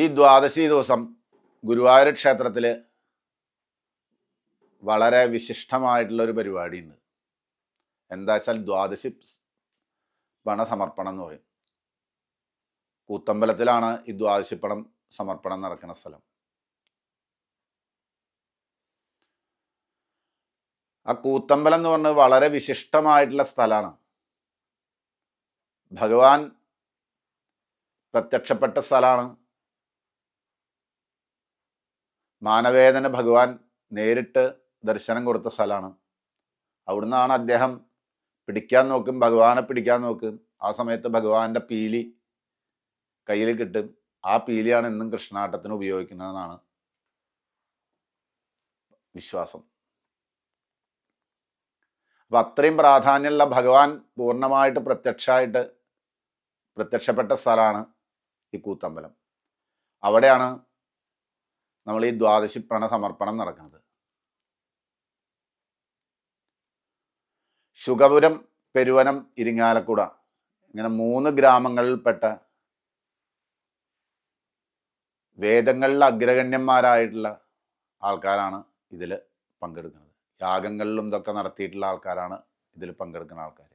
ഈ ദ്വാദശി ദിവസം ഗുരുവായൂർ ക്ഷേത്രത്തിൽ വളരെ വിശിഷ്ടമായിട്ടുള്ളൊരു പരിപാടിയുണ്ട്. എന്താ വെച്ചാൽ ദ്വാദശി പണസമർപ്പണം എന്ന് പറയും. കൂത്തമ്പലത്തിലാണ് ഈ ദ്വാദശി പണം സമർപ്പണം നടക്കുന്ന സ്ഥലം. ആ കൂത്തമ്പലം എന്ന് പറഞ്ഞത് വളരെ വിശിഷ്ടമായിട്ടുള്ള സ്ഥലമാണ്. ഭഗവാൻ പ്രത്യക്ഷപ്പെട്ട സ്ഥലമാണ്. മാനവേദന ഭഗവാൻ നേരിട്ട് ദർശനം കൊടുത്ത സ്ഥലമാണ്. അവിടുന്നാണ് അദ്ദേഹം ഭഗവാനെ പിടിക്കാൻ നോക്കും. ആ സമയത്ത് ഭഗവാന്റെ പീലി കയ്യിൽ കിട്ടും. ആ പീലിയാണ് ഇന്നും കൃഷ്ണാട്ടത്തിന് ഉപയോഗിക്കുന്നതെന്നാണ് വിശ്വാസം. അപ്പം അത്രയും പ്രാധാന്യമുള്ള ഭഗവാൻ പൂർണ്ണമായിട്ട് പ്രത്യക്ഷപ്പെട്ട സ്ഥലമാണ് ഈ കൂത്തമ്പലം. അവിടെയാണ് നമ്മൾ ഈ ദ്വാദശി സമർപ്പണം നടക്കുന്നത്. ശുഗപുരം, പെരുവനം, ഇരിങ്ങാലക്കുട ഇങ്ങനെ 3 ഗ്രാമങ്ങളിൽപ്പെട്ട വേദങ്ങളിൽ അഗ്രഗണ്യന്മാരായിട്ടുള്ള ആൾക്കാരാണ് ഇതിൽ പങ്കെടുക്കുന്നത്. യാഗങ്ങളിലും ഇതൊക്കെ നടത്തിയിട്ടുള്ള ആൾക്കാരാണ് ഇതിൽ പങ്കെടുക്കുന്ന ആൾക്കാർ.